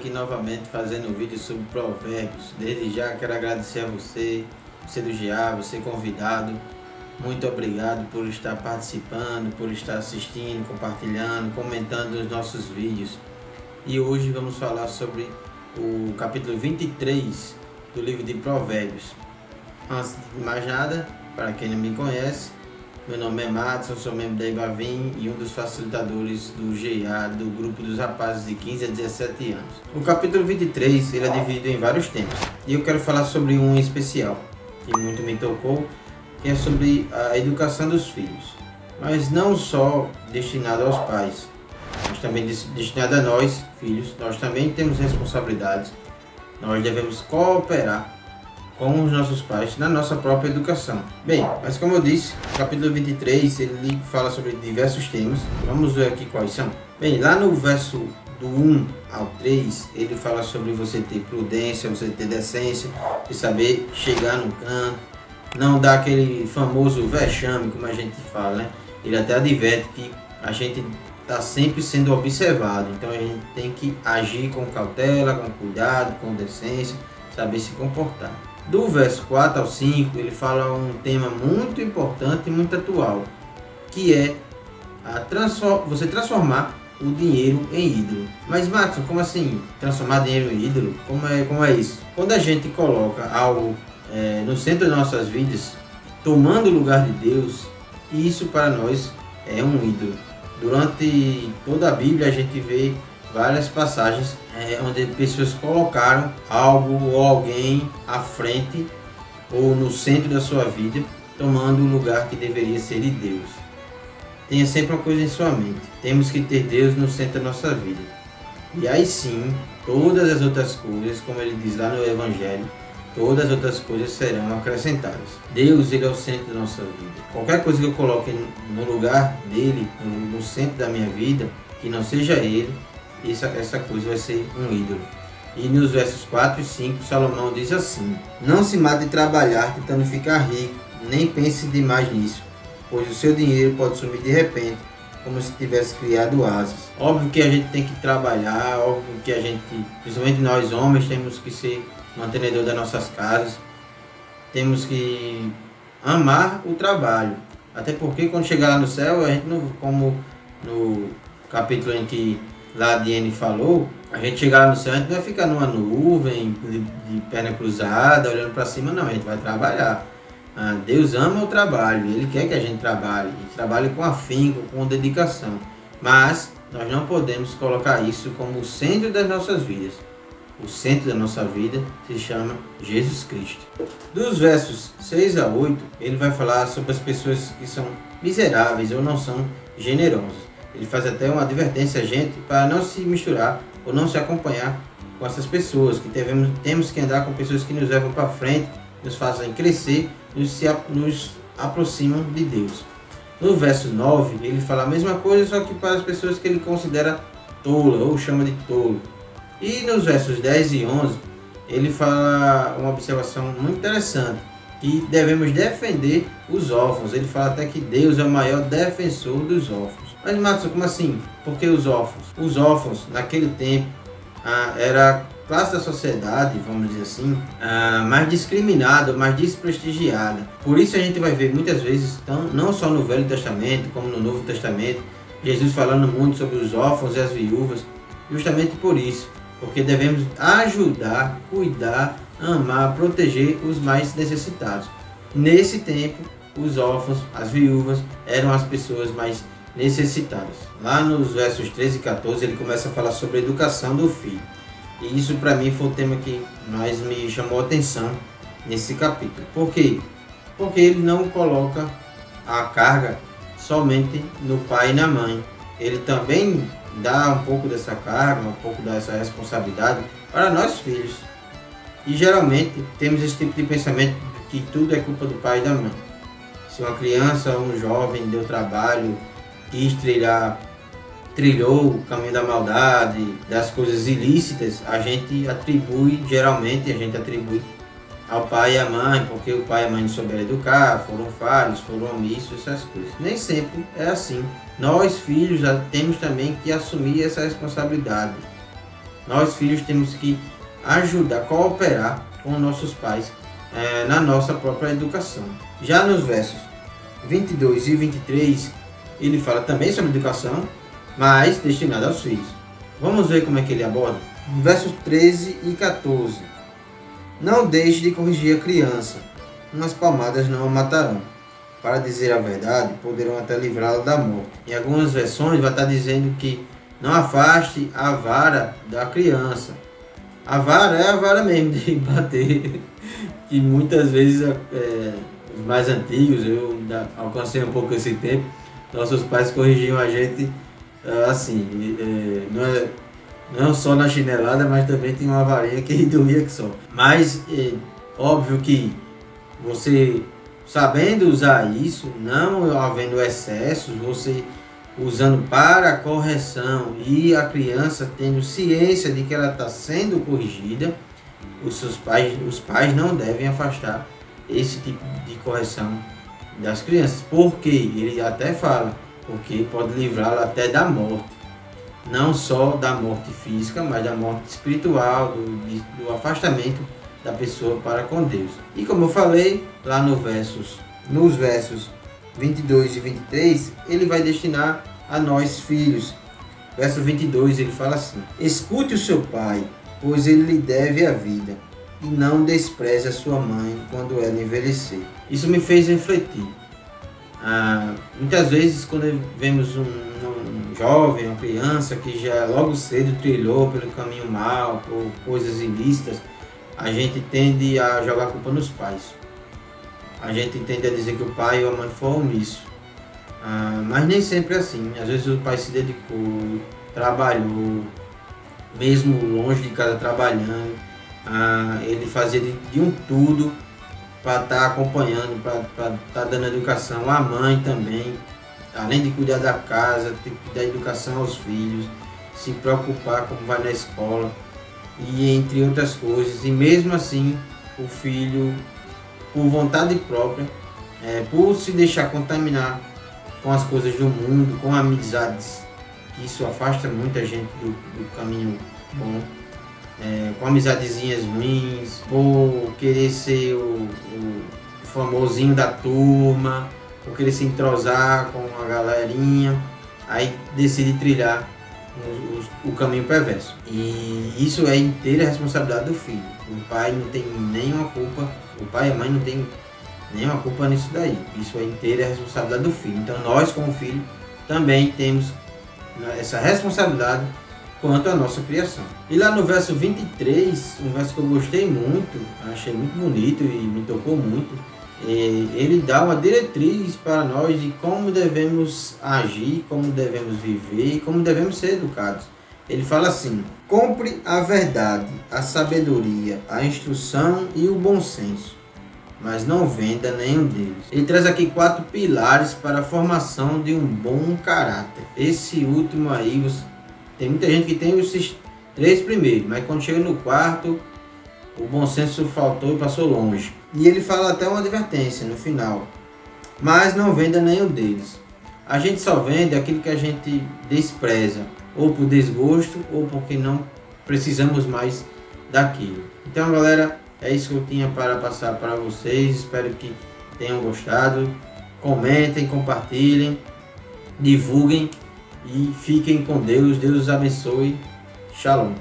aqui novamente fazendo um vídeo sobre provérbios. Desde já quero agradecer a você do GA, você convidado. Muito obrigado por estar participando, por estar assistindo, compartilhando, comentando os nossos vídeos. E hoje vamos falar sobre o capítulo 23 do livro de Provérbios. Antes de mais nada, para quem não me conhece, meu nome é Madison, sou membro da Ibavim e um dos facilitadores do GA, do grupo dos rapazes de 15 a 17 anos. O capítulo 23 ele é dividido em vários temas e eu quero falar sobre um em especial, que muito me tocou, que é sobre a educação dos filhos. Mas não só destinado aos pais, mas também destinado a nós, filhos. Nós também temos responsabilidades, nós devemos cooperar com os nossos pais na nossa própria educação. Bem, mas como eu disse, o capítulo 23 ele fala sobre diversos temas. Vamos ver aqui quais são. Bem, lá no verso do 1 ao 3, ele fala sobre você ter prudência, você ter decência, de saber chegar no canto, não dar aquele famoso vexame, como a gente fala, né? Ele até adverte que a gente está sempre sendo observado, então a gente tem que agir com cautela, com cuidado, com decência, saber se comportar. Do verso 4 ao 5, ele fala um tema muito importante e muito atual, que é você transformar o dinheiro em ídolo. Mas, Marcos, como assim transformar dinheiro em ídolo? Como é isso? Quando a gente coloca algo no centro das nossas vidas, tomando o lugar de Deus, isso para nós é um ídolo. Durante toda a Bíblia a gente vê várias passagens onde pessoas colocaram algo ou alguém à frente ou no centro da sua vida, tomando o lugar que deveria ser de Deus. Tenha sempre uma coisa em sua mente: temos que ter Deus no centro da nossa vida. E aí sim, todas as outras coisas, como ele diz lá no Evangelho, todas as outras coisas serão acrescentadas. Deus, ele é o centro da nossa vida. Qualquer coisa que eu coloque no lugar dele, no centro da minha vida, que não seja ele, essa coisa vai ser um ídolo. E nos versos 4 e 5, Salomão diz assim: não se mate de trabalhar tentando ficar rico, nem pense demais nisso, pois o seu dinheiro pode sumir de repente, como se tivesse criado asas. Óbvio que a gente tem que trabalhar, óbvio que a gente, principalmente nós homens, temos que ser mantenedor das nossas casas, temos que amar o trabalho, até porque quando chegar lá no céu, a gente não, como no capítulo em que lá a Diane falou, a gente chegar lá no céu, a gente não vai ficar numa nuvem, de perna cruzada, olhando para cima, não, a gente vai trabalhar. Deus ama o trabalho, Ele quer que a gente trabalhe com afinco, com dedicação, mas nós não podemos colocar isso como o centro das nossas vidas. O centro da nossa vida se chama Jesus Cristo. Dos versos 6 a 8, ele vai falar sobre as pessoas que são miseráveis ou não são generosas. Ele faz até uma advertência a gente para não se misturar ou não se acompanhar com essas pessoas, que temos que andar com pessoas que nos levam para frente, nos fazem crescer, nos aproximam de Deus. No verso 9, ele fala a mesma coisa, só que para as pessoas que ele considera tola ou chama de tolo. E nos versos 10 e 11, ele fala uma observação muito interessante, que devemos defender os órfãos. Ele fala até que Deus é o maior defensor dos órfãos. Mas, Marcos, como assim? Por que os órfãos? Os órfãos, naquele tempo, era a classe da sociedade, vamos dizer assim, mais discriminada, mais desprestigiada. Por isso a gente vai ver muitas vezes, não só no Velho Testamento, como no Novo Testamento, Jesus falando muito sobre os órfãos e as viúvas, justamente por isso. Porque devemos ajudar, cuidar, amar, proteger os mais necessitados. Nesse tempo, os órfãos, as viúvas, eram as pessoas mais necessitadas. Lá nos versos 13 e 14, ele começa a falar sobre a educação do filho. E isso para mim foi o tema que mais me chamou a atenção nesse capítulo. Por quê? Porque ele não coloca a carga somente no pai e na mãe. Ele também dá um pouco dessa carga, um pouco dessa responsabilidade para nós filhos. E geralmente temos esse tipo de pensamento que tudo é culpa do pai e da mãe. Se uma criança ou um jovem deu trabalho, trilhou o caminho da maldade, das coisas ilícitas, a gente atribui ao pai e à mãe, porque o pai e a mãe não souberam educar, foram falhos, foram omissos, essas coisas. Nem sempre é assim. Nós, filhos, já temos também que assumir essa responsabilidade. Nós filhos temos que ajudar, cooperar com nossos pais na nossa própria educação. Já nos versos 22 e 23, ele fala também sobre educação, mas destinada aos filhos. Vamos ver como é que ele aborda? Versos 13 e 14. Não deixe de corrigir a criança, umas palmadas não a matarão. Para dizer a verdade, poderão até livrá-la da morte. Em algumas versões vai estar dizendo que não afaste a vara da criança. A vara é a vara mesmo de bater, que muitas vezes os mais antigos, eu ainda alcancei um pouco esse tempo, nossos pais corrigiam a gente assim, não só na chinelada, mas também tinha uma varinha que doía que só. Mas óbvio que você sabendo usar isso, não havendo excessos, você usando para a correção e a criança tendo ciência de que ela está sendo corrigida, os pais não devem afastar esse tipo de correção das crianças. Porque ele até fala, porque pode livrá-la até da morte. Não só da morte física, mas da morte espiritual, do afastamento da pessoa para com Deus. E como eu falei, lá nos versos 22 e 23, ele vai destinar a nós filhos. Verso 22, ele fala assim: escute o seu pai, pois ele lhe deve a vida, e não despreze a sua mãe quando ela envelhecer. Isso me fez refletir. Muitas vezes, quando vemos um jovem, uma criança que já logo cedo trilhou pelo caminho mau, por coisas ilícitas, a gente tende a jogar a culpa nos pais. A gente tende a dizer que o pai ou a mãe foi omisso. Mas nem sempre é assim. Às vezes o pai se dedicou, trabalhou, mesmo longe de casa trabalhando, ele fazia de um tudo para estar acompanhando, para estar dando educação. A mãe também, além de cuidar da casa, tem que dar educação aos filhos, se preocupar como vai na escola, e entre outras coisas. E mesmo assim, o filho, por vontade própria, por se deixar contaminar com as coisas do mundo, com amizades, que isso afasta muita gente do caminho bom, com amizadezinhas ruins, por querer ser o famosinho da turma, por querer se entrosar com a galerinha, aí decide trilhar o caminho perverso. E isso é inteira responsabilidade do filho. O pai não tem nenhuma culpa, o pai e a mãe não tem nenhuma culpa nisso daí. Isso é inteira responsabilidade do filho. Então nós, como filho, também temos essa responsabilidade quanto à nossa criação. E lá no verso 23, um verso que eu gostei muito, achei muito bonito e me tocou muito, ele dá uma diretriz para nós de como devemos agir, como devemos viver e como devemos ser educados. Ele fala assim: compre a verdade, a sabedoria, a instrução e o bom senso, mas não venda nenhum deles. Ele traz aqui 4 pilares para a formação de um bom caráter. Esse último aí, tem muita gente que tem esses 3 primeiros, mas quando chega no 4, o bom senso faltou e passou longe. E ele fala até uma advertência no final: mas não venda nenhum deles. A gente só vende aquilo que a gente despreza, ou por desgosto, ou porque não precisamos mais daquilo. Então, galera, é isso que eu tinha para passar para vocês. Espero que tenham gostado. Comentem, compartilhem, divulguem e fiquem com Deus. Deus os abençoe. Shalom.